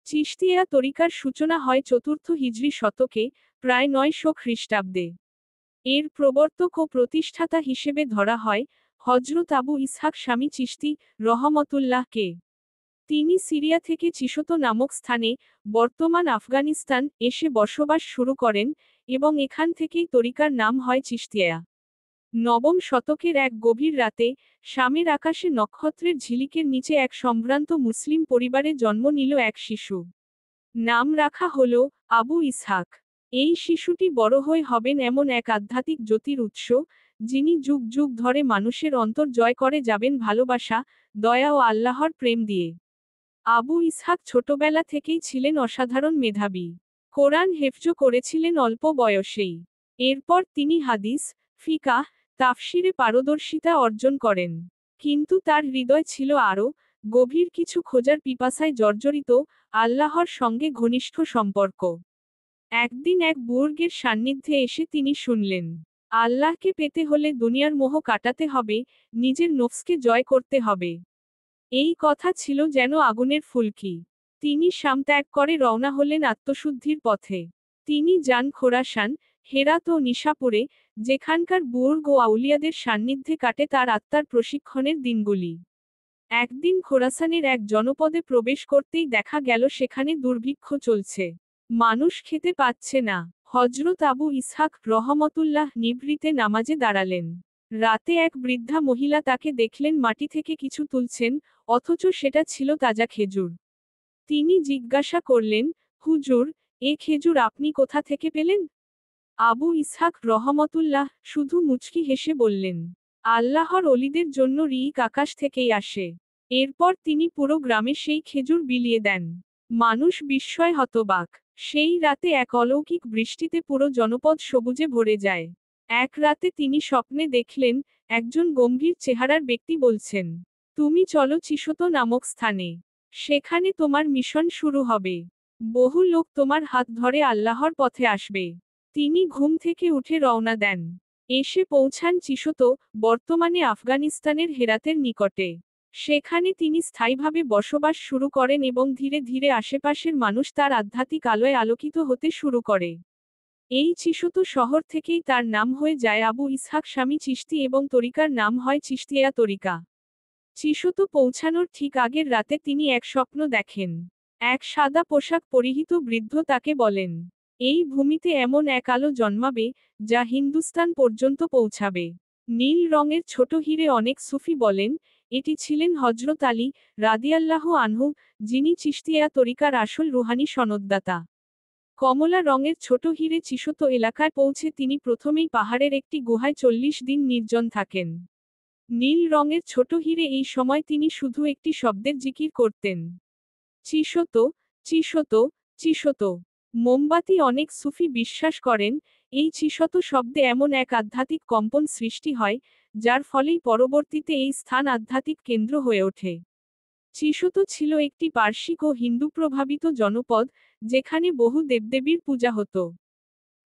চিশতিয়া তরিকার সূচনা হয় চতুর্থ হিজরি শতকে, প্রায় 900 খ্রিস্টাব্দে। এর প্রবর্তক ও প্রতিষ্ঠাতা হিসেবে ধরা হয় হজরত আবু ইসহাক শামী চিশতি রহমতুল্লাহকে। তিনি সিরিয়া থেকে চিশত নামক স্থানে, বর্তমান আফগানিস্তান, এসে বসবাস শুরু করেন, এবং এখান থেকেই তরিকার নাম হয় চিশতিয়া। নবম শতকের এক গভীর রাতে, শামের আকাশে নক্ষত্রের ঝিলিকের নিচে এক সম্ভ্রান্ত মুসলিম পরিবারে জন্ম নিল এক শিশু। নাম রাখা হল আবু ইসহাক। এই শিশুটি বড় হয়ে হবেন এমন এক আধ্যাত্মিক জ্যোতির উৎস, যিনি যুগ যুগ ধরে মানুষের অন্তর জয় করে যাবেন ভালোবাসা, দয়া ও আল্লাহর প্রেম দিয়ে। আবু ইসহাক ছোটবেলা থেকেই ছিলেন অসাধারণ মেধাবী। কোরআন হেফজ করেছিলেন অল্প বয়সেই। এরপর তিনি হাদিস, ফিকাহ, তাফসিরে পারদর্শিতা অর্জন করেন। কিন্তু তার হৃদয় ছিল আরও গভীর কিছু খোঁজার পিপাসায় জর্জরিত, আল্লাহর সঙ্গে ঘনিষ্ঠ সম্পর্ক। একদিন এক বুর্গের সান্নিধ্যে এসে তিনি শুনলেন, আল্লাহকে পেতে হলে দুনিয়ার মোহ কাটাতে হবে, নিজের নফসকে জয় করতে হবে। এই কথা ছিল যেন আগুনের ফুলকি। তিনি শাম ত্যাগ করে রওনা হলেন আত্মশুদ্ধির পথে। তিনি যান খোরাসান, হেরাত ও নিশাপুরে, যেখানকার বুর্গ ও আউলিয়াদের সান্নিধ্যে কাটে তার আত্মার প্রশিক্ষণের দিনগুলি। একদিন খোরাসানের এক জনপদে প্রবেশ করতেই দেখা গেল সেখানে দুর্ভিক্ষ চলছে। মানুষ খেতে পাচ্ছে না। হজরত আবু ইসহাক রহমতুল্লাহ নিভৃতে নামাজে দাঁড়ালেন। রাতে এক বৃদ্ধা মহিলা তাকে দেখলেন মাটি থেকে কিছু তুলছেন, অথচ সেটা ছিল তাজা খেজুর। তিনি জিজ্ঞাসা করলেন, হুজুর, এ খেজুর আপনি কোথা থেকে পেলেন? আবু ইসহাক রহমতুল্লাহ শুধু মুচকি হেসে বললেন, আল্লাহর অলিদের জন্য রিক আকাশ থেকেই আসে। এরপর তিনি পুরো গ্রামে সেই খেজুর বিলিয়ে দেন। মানুষ বিস্ময় হতবাক। সেই রাতে এক অলৌকিক বৃষ্টিতে পুরো জনপদ সবুজে ভরে যায়। এক রাতে তিনি স্বপ্নে দেখলেন, একজন গম্ভীর চেহারার ব্যক্তি বলছেন, তুমি চলো চিশত নামক স্থানে। সেখানে তোমার মিশন শুরু হবে। বহু লোক তোমার হাত ধরে আল্লাহর পথে আসবে। তিনি ঘুম থেকে উঠে রওনা দেন। এসে পৌঁছান চিশত, বর্তমানে আফগানিস্তানের হেরাতের নিকটে। সেখানে তিনি স্থায়ীভাবে বসবাস শুরু করেন এবং ধীরে ধীরে আশেপাশের মানুষ তার আধ্যাত্মিক আলোয় আলোকিত হতে শুরু করে। এই চিশত শহর থেকেই তার নাম হয়ে যায় আবু ইসহাক শামী চিশতি এবং তরিকার নাম হয় চিশতিয়া তরিকা। চিশত পৌঁছানোর ঠিক আগের রাতে তিনি এক স্বপ্ন দেখেন। এক সাদা পোশাক পরিহিত বৃদ্ধ তাকে বলেন, এই ভূমিতে এমন এক আলো জন্মাবে, যা হিন্দুস্তান পর্যন্ত পৌঁছাবে। নীল রঙের ছোট হিরে। অনেক সুফি বলেন, এটি ছিলেন হজরত আলী রাদিয়াল্লাহু আনহু, যিনি চিশতিয়া তরিকার আসল রুহানি সনদদাতা। কমলা রঙের ছোট হিরে। চিশত এলাকায় পৌঁছে তিনি প্রথমেই পাহাড়ের একটি গুহায় 40 দিন নির্জন থাকেন। নীল রঙের ছোট হিরে। এই সময় তিনি শুধু একটি শব্দের জিকির করতেন, চিশত, চিশত, চিশত। মোমবাতি। অনেক সুফি বিশ্বাস করেন, এই চিশত শব্দে এমন এক আধ্যাত্মিক কম্পন সৃষ্টি হয়, যার ফলেই পরবর্তীতে এই স্থান আধ্যাত্মিক কেন্দ্র হয়ে ওঠে। চিশত ছিল একটি পার্শ্বিক ও হিন্দু প্রভাবিত জনপদ, যেখানে বহু দেবদেবীর পূজা হতো।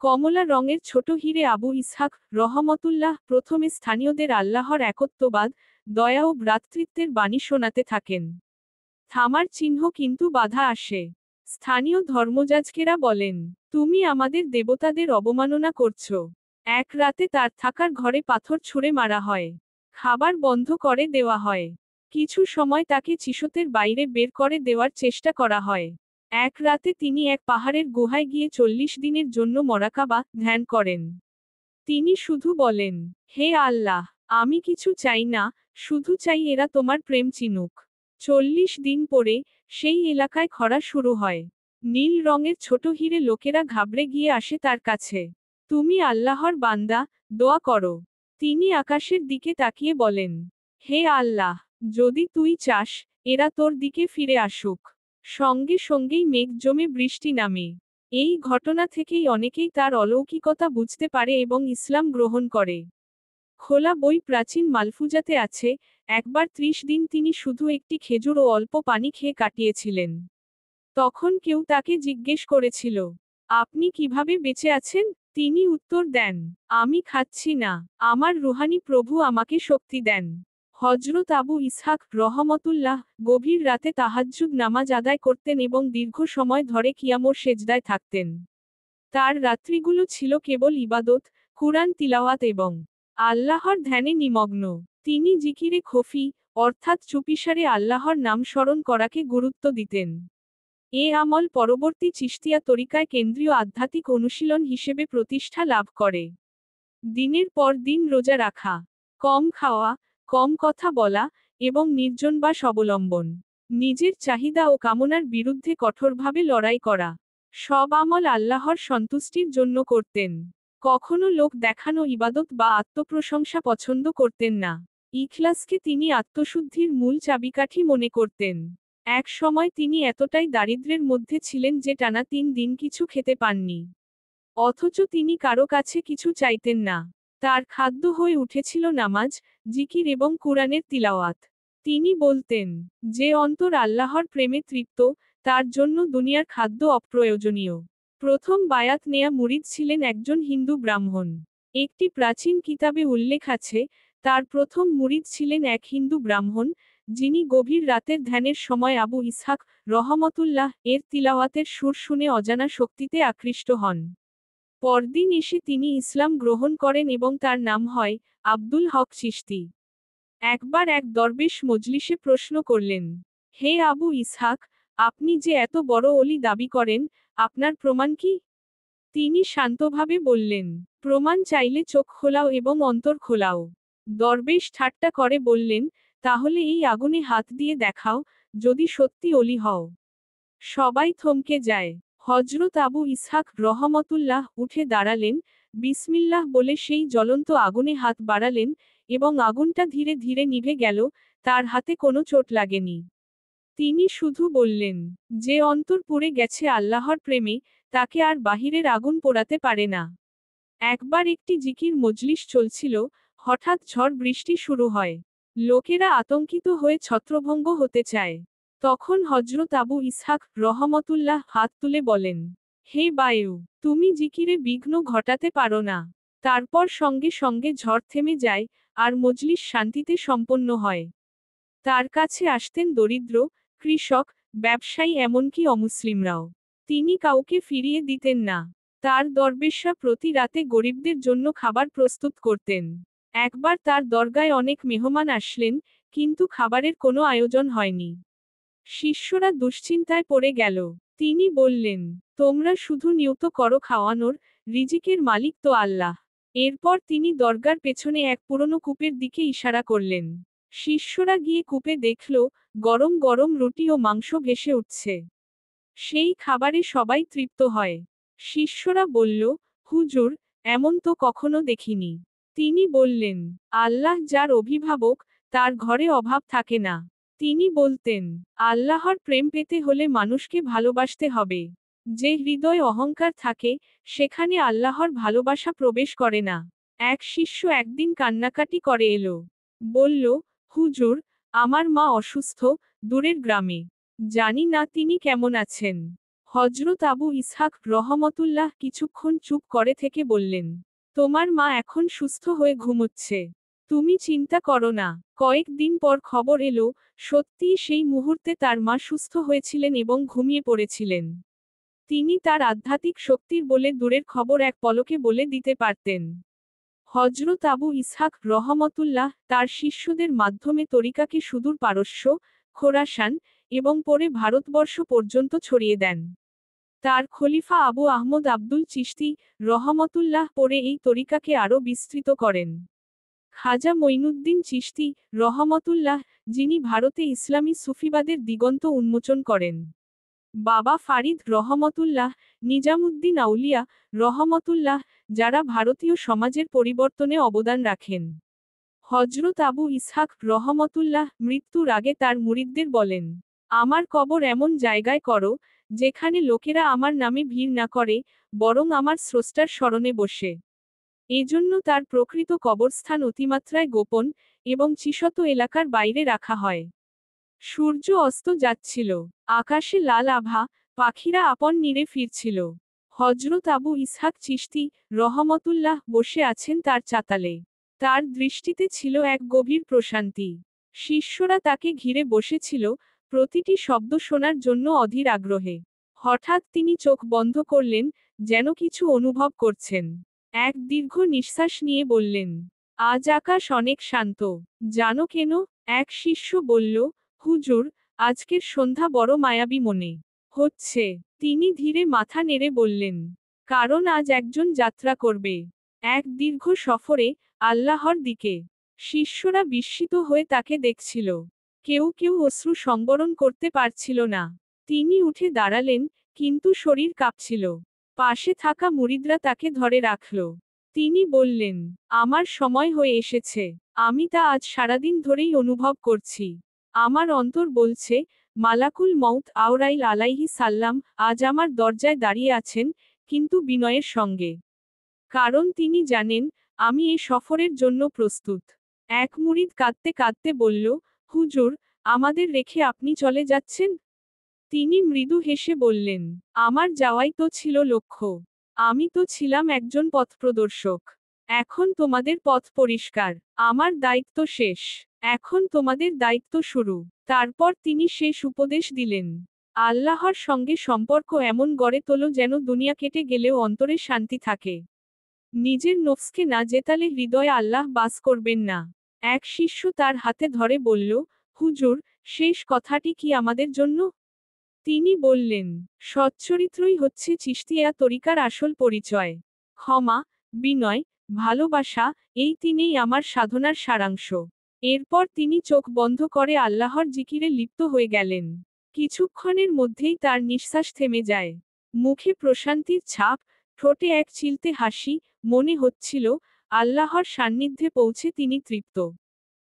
কমলা রঙের ছোট হিরে। আবু ইসহাক রহমতুল্লাহ প্রথমে স্থানীয়দের আল্লাহর একত্ববাদ, দয়া ও ভ্রাতৃত্বের বাণী শোনাতে থাকেন। থামার চিহ্ন কিন্তু বাধা আসে। স্থানীয় ধর্মযাজকেরা বলেন, তুমি আমাদের দেবতাদের অবমাননা করছো। এক রাতে তার থাকার ঘরে পাথর ছুঁড়ে মারা হয়। খাবার বন্ধ করে দেওয়া হয়। কিছু সময় তাকে চিশতের বাইরে বের করে দেওয়ার চেষ্টা করা হয়। এক রাতে তিনি এক পাহাড়ের গুহায় গিয়ে 40 দিনের জন্য মরাকাবা ধ্যান করেন। তিনি শুধু বলেন, হে আল্লাহ, আমি কিছু চাই না, শুধু চাই এরা তোমার প্রেম চিনুক। 40 দিন পরে, সেই এলাকায় খরা শুরু হয়। নীল রঙের ছোট হিরে। লোকেরা ঘাবড়ে গিয়ে আসে তার কাছে। তুমি আল্লাহর বান্দা, দোয়া করো। তিনি আকাশের দিকে তাকিয়ে বলেন, হে আল্লাহ, যদি তুই চাস, এরা তোর দিকে ফিরে আসুক। সঙ্গে সঙ্গেই মেঘ জমে বৃষ্টি নামে। এই ঘটনা থেকেই অনেকেই তার অলৌকিকতা বুঝতে পারে এবং ইসলাম গ্রহণ করে। খোলা বই। প্রাচীন মালফুজাতে আছে, একবার 30 দিন তিনি শুধু একটি খেজুর ও অল্প পানি খেয়ে কাটিয়েছিলেন। তখন কেউ তাকে জিজ্ঞেস করেছিল, আপনি কিভাবে বেঁচে আছেন? তিনি উত্তর দেন, আমি খাচ্ছি না, আমার রুহানি প্রভু আমাকে শক্তি দেন। হজরত আবু ইসহাক রহমতুল্লাহ গভীর রাতে তাহাজ্জুদ নামাজ আদায় করতেন এবং দীর্ঘ সময় ধরে কিয়ামর সেজদায় থাকতেন। তার রাত্রিগুলো ছিল কেবল ইবাদত, কুরআন তিলাওয়াত এবং আল্লাহর ধ্যানে নিমগ্ন। তিনি জিকিরে খফি, অর্থাৎ চুপিসারে আল্লাহর নাম স্মরণ করাকে গুরুত্ব দিতেন। এ আমল পরবর্তী চিশতিয়া তরিকায় কেন্দ্রীয় আধ্যাত্মিক অনুশীলন হিসেবে প্রতিষ্ঠা লাভ করে। দিনের পর দিন রোজা রাখা, কম খাওয়া, কম কথা বলা, এবং নির্জনবাস অবলম্বন। নিজের চাহিদা ও কামনার বিরুদ্ধে কঠোরভাবে লড়াই করা। সব আমল আল্লাহর সন্তুষ্টির জন্য করতেন। কখনো লোক দেখানো ইবাদত বা আত্মপ্রশংসা পছন্দ করতেন না। ইখলাসকে তিনি আত্মশুদ্ধির মূল চাবিকাঠি মনে করতেন। এক সময় তিনি এতটাই দারিদ্র্যের মধ্যে ছিলেন যে টানা 3 দিন কিছু খেতে পাননি। অথচ তিনি কারো কাছে কিছু চাইতেন না। তার খাদ্য হয়ে উঠেছিল নামাজ, জিকির এবং কুরআনের তিলাওয়াত। তিনি বলতেন, যে অন্তর আল্লাহর প্রেমে তৃপ্ত, তার জন্য দুনিয়ার খাদ্য অপ্রয়োজনীয়। প্রথম বায়াত নেয়া মুরিদ ছিলেন একজন হিন্দু ব্রাহ্মণ। একটি প্রাচীন কিতাবে উল্লেখ আছে, তার প্রথম মুরিদ ছিলেন এক হিন্দু ব্রাহ্মণ, যিনি গভীর রাতের ধ্যানের সময় আবু ইসহাক রহমতুল্লাহ এর তিলাওয়াতের সুর শুনে অজানা শক্তিতে আকৃষ্ট হন। পরদিন এসে তিনি ইসলাম গ্রহণ করেন এবং তার নাম হয় আব্দুল হক চিশতি। একবার এক দরবেশ মজলিসে প্রশ্ন করলেন, হে আবু ইসহাক, আপনি যে এত বড় অলি দাবি করেন, আপনার প্রমাণ কি? তিনি শান্তভাবে বললেন, প্রমাণ চাইলে চোখ খোলাও এবং অন্তর খোলাও। দরবেশ ঠাট্টা করে বললেন, তাহলে এই আগুনে হাত দিয়ে দেখাও, যদি সত্যি অলি হও। সবাই থমকে যায়। হজরত আবু ইসহাক রহমতুল্লাহ উঠে দাঁড়ালেন, বিসমিল্লাহ বলে সেই জ্বলন্ত আগুনে হাত বাড়ালেন, এবং আগুনটা ধীরে ধীরে নিভে গেল, তার হাতে কোনো চোট লাগেনি। তিনি শুধু বললেন, যে অন্তর পুড়ে গেছে আল্লাহর প্রেমে, তাকে আর বাহিরের আগুন পোড়াতে পারে না। একবার একটি জিকির মজলিস চলছিল, হঠাৎ ঝড় বৃষ্টি শুরু হয়। লোকেরা আতঙ্কিত হয়ে ছত্রভঙ্গ হতে চায়। তখন হজরত আবু ইসহাক রহমতুল্লাহ হাত তুলে বলেন, হে বায়ু, তুমি জিকিরে বিঘ্ন ঘটাতে পারো না। তারপর সঙ্গে সঙ্গে ঝড় থেমে যায়, আর মজলিস শান্তিতে সম্পন্ন হয়। তার কাছে আসতেন দরিদ্র, কৃষক, ব্যবসায়ী এমনকি অমুসলিমরাও। তিনি কাউকে ফিরিয়ে দিতেন না। তার দরবেশরা প্রতি রাতে গরিবদের জন্য খাবার প্রস্তুত করতেন। একবার তার দরগায় অনেক মেহমান আসলেন, কিন্তু খাবারের কোনো আয়োজন হয়নি। শিষ্যরা দুশ্চিন্তায় পড়ে গেল। তিনি বললেন, তোমরা শুধু নিয়ত করো খাওয়ানোর, রিজিকের মালিক তো আল্লাহ। এরপর তিনি দরগার পেছনে এক পুরনো কূপের দিকে ইশারা করলেন। শিষ্যরা গিয়ে কূপে দেখল, গরম গরম রুটি ও মাংস ভেসে উঠছে। সেই খাবারে সবাই তৃপ্ত হয়। শিষ্যরা বলল, হুজুর, এমন তো কখনো দেখিনি। তিনি বললেন, আল্লাহ যার অভিভাবক, তার ঘরে অভাব থাকে না। তিনি বলতেন, আল্লাহর প্রেম পেতে হলে মানুষকে ভালোবাসতে হবে। যে হৃদয়ে অহংকার থাকে, সেখানে আল্লাহর ভালোবাসা প্রবেশ করে না। এক শিষ্য একদিন কান্নাকাটি করে এলো। বলল, হুজুর, আমার মা অসুস্থ, দূরের গ্রামে। জানি না তিনি কেমন আছেন। হজরত আবু ইসহাক রহমতুল্লাহ কিছুক্ষণ চুপ করে থেকে বললেন, তোমার মা এখন সুস্থ হয়ে ঘুমোচ্ছে। তুমি চিন্তা করো না। কয়েকদিন পর খবর এলো, সত্যিই সেই মুহূর্তে তার মা সুস্থ হয়েছিলেন এবং ঘুমিয়ে পড়েছিলেন। তিনি তার আধ্যাত্মিক শক্তির বলে দূরের খবর এক পলকে বলে দিতে পারতেন। হজরত আবু ইসহাক রহমতুল্লাহ তার শিষ্যদের মাধ্যমে তরিকাকে সুদূর পারস্য, খোরাসান, এবং পরে ভারতবর্ষ পর্যন্ত ছড়িয়ে দেন। তার খলিফা আবু আহমদ আব্দুল চিশতি রহমতুল্লাহ পরে এই তরিকাকে আরও বিস্তৃত করেন। খাজা মঈনুদ্দিন চিশতি রহমতুল্লাহ, যিনি ভারতে ইসলামী সুফিবাদের দিগন্ত উন্মোচন করেন। বাবা ফারিদ রহমতুল্লাহ, নিজামুদ্দিন আউলিয়া রহমতুল্লাহ, যারা ভারতীয় সমাজের পরিবর্তনে অবদান রাখেন। হজরত আবু ইসহাক রহমতুল্লাহ মৃত্যুর আগে তার মুরিদদের বলেন, আমার কবর এমন জায়গায় করো, যেখানে লোকেরা আমার নামে ভিড় না করে, বরং আমার স্রষ্টার স্মরণে বসে। এজন্য তার প্রকৃত কবরস্থান অতিমাত্রায় গোপন, এবং চিশত এলাকার বাইরে রাখা হয়। সূর্য অস্ত যাচ্ছিল। আকাশে লাল আভা, পাখিরা আপন নীড়ে ফিরছিল। হজরত আবু ইসহাক চিশতি রহমতুল্লাহ বসে আছেন তার চাতালে। তার দৃষ্টিতে ছিল এক গভীর প্রশান্তি। শিষ্যরা তাকে ঘিরে বসেছিল, প্রতিটি শব্দ শোনার জন্য অধীর আগ্রহে। হঠাৎ তিনি চোখ বন্ধ করলেন, যেন কিছু অনুভব করছেন। এক দীর্ঘ নিঃশ্বাস নিয়ে বললেন, আজ আকাশ অনেক শান্ত। জানো কেন? এক শিষ্য বলল, হুজুর, আজকের সন্ধ্যা বড় মায়াবী মনে হচ্ছে। তিনি ধীরে মাথা নেড়ে বললেন, কারণ আজ একজন যাত্রা করবে এক দীর্ঘ সফরে, আল্লাহর দিকে। শিষ্যরা বিস্মিত হয়ে তাকে দেখছিল। কেউ কেউ অশ্রু সংবরণ করতে পারছিল না। তিনি উঠে দাঁড়ালেন, কিন্তু শরীর কাঁপছিল। পাশে থাকা মুরিদরা তাকে ধরে রাখল। তিনি বললেন, আমার সময় হয়ে এসেছে। আমি তা আজ সারাদিন ধরেই অনুভব করছি। আমার অন্তর বলছে, মালাকুল মউত আওরাইল আলাইহি সাল্লাম আজ আমার দরজায় দাঁড়িয়ে আছেন, কিন্তু বিনয়ের সঙ্গে। কারণ তিনি জানেন, আমি এ সফরের জন্য প্রস্তুত। এক মুরিদ কাঁদতে কাঁদতে বলল, হুজুর, আমাদের রেখে আপনি চলে যাচ্ছেন? তিনি মৃদু হেসে বললেন, আমার যাওয়াই তো ছিল লক্ষ্য। আমি তো ছিলাম একজন পথপ্রদর্শক। এখন তোমাদের পথ পরিষ্কার। আমার দায়িত্ব শেষ। এখন তোমাদের দায়িত্ব শুরু। তারপর তিনি শেষ উপদেশ দিলেন, আল্লাহর সঙ্গে সম্পর্ক এমন গড়ে তোলো যেন দুনিয়া কেটে গেলেও অন্তরে শান্তি থাকে। নিজের নফসকে না জেতালে হৃদয়ে আল্লাহ বাস করবেন না। এক শিষ্য তার হাতে ধরে বলল, হুজুর, শেষ কথাটি কি আমাদের জন্য? তিনি বললেন, সচ্চরিত্রই হচ্ছে চিশতিয়া তরিকার আসল পরিচয়। ক্ষমা, বিনয়, ভালোবাসা, এই তিনেই আমার সাধনার সারাংশ। এরপর তিনি চোখ বন্ধ করে আল্লাহর জিকিরে লিপ্ত হয়ে গেলেন। কিছুক্ষণের মধ্যেই তার নিঃশ্বাস থেমে যায়। মুখে প্রশান্তির ছাপ, ঠোঁটে এক চিলতে হাসি, মনে হচ্ছিল, আল্লাহর সান্নিধ্যে পৌঁছে তিনি তৃপ্ত।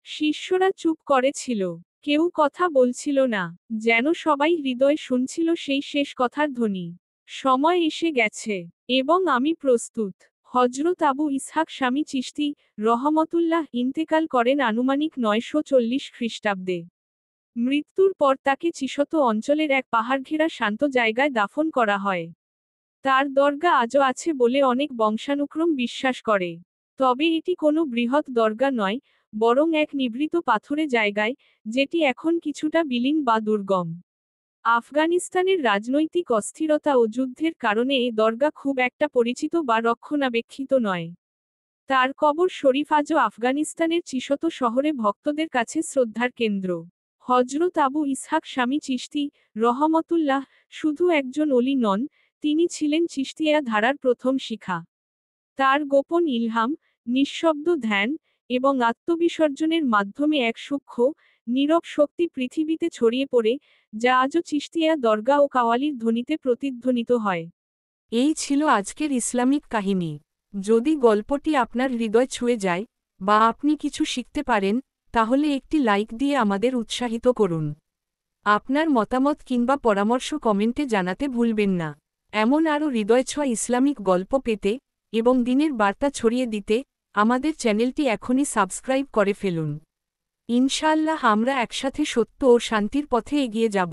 শিষ্যরা চুপ করেছিল। কেউ কথা বলছিল না, যেন সবাই হৃদয় শুনছিল সেই শেষ কথার ধ্বনি। সময় এসে গেছে, এবং আমি প্রস্তুত। হজরত আবু ইসহাক স্বামী চিশতি রহমতুল্লাহ ইন্তেকাল করেন আনুমানিক 940 খ্রিস্টাব্দে। মৃত্যুর পর তাকে চিশত অঞ্চলের এক পাহাড়ঘেরা শান্ত জায়গায় দাফন করা হয়। তার দরগা আজও আছে বলে অনেক বংশানুক্রম বিশ্বাস করে। তবে এটি কোনো বৃহৎ দরগা নয়, বরং এক নিভৃত পাথুরে জায়গায়, যেটি এখন কিছুটা বিলীন বা দুর্গম। আফগানিস্তানের রাজনৈতিক অস্থিরতা ও যুদ্ধের কারণে এই দরগা খুব একটা পরিচিত বা রক্ষণাবেক্ষিত নয়। তার কবর শরীফ আজও আফগানিস্তানের চিশত শহরে ভক্তদের কাছে শ্রদ্ধার কেন্দ্র। হজরত আবু ইসহাক স্বামী চিশতি রহমতুল্লাহ শুধু একজন অলি নন, তিনি ছিলেন চিশতিয়া ধারার প্রথম শিখা। তার গোপন ইলহাম, নিঃশব্দ ধ্যান, এবং আত্মবিসর্জনের মাধ্যমে এক সূক্ষ্ম, নীরব শক্তি পৃথিবীতে ছড়িয়ে পড়ে, যা আজও চিশতিয়া দরগা ও কাওয়ালির ধ্বনিতে প্রতিধ্বনিত হয়। এই ছিল আজকের ইসলামিক কাহিনী। যদি গল্পটি আপনার হৃদয় ছুঁয়ে যায়, বা আপনি কিছু শিখতে পারেন, তাহলে একটি লাইক দিয়ে আমাদের উৎসাহিত করুন। আপনার মতামত কিংবা পরামর্শ কমেন্টে জানাতে ভুলবেন না। এমন আরও হৃদয়ছোঁয়া ইসলামিক গল্প পেতে, এবং দিনের বার্তা ছড়িয়ে দিতে, আমাদের চ্যানেলটি এখনই সাবস্ক্রাইব করে ফেলুন। ইনশাআল্লাহ আমরা একসাথে সত্য ও শান্তির পথে এগিয়ে যাব।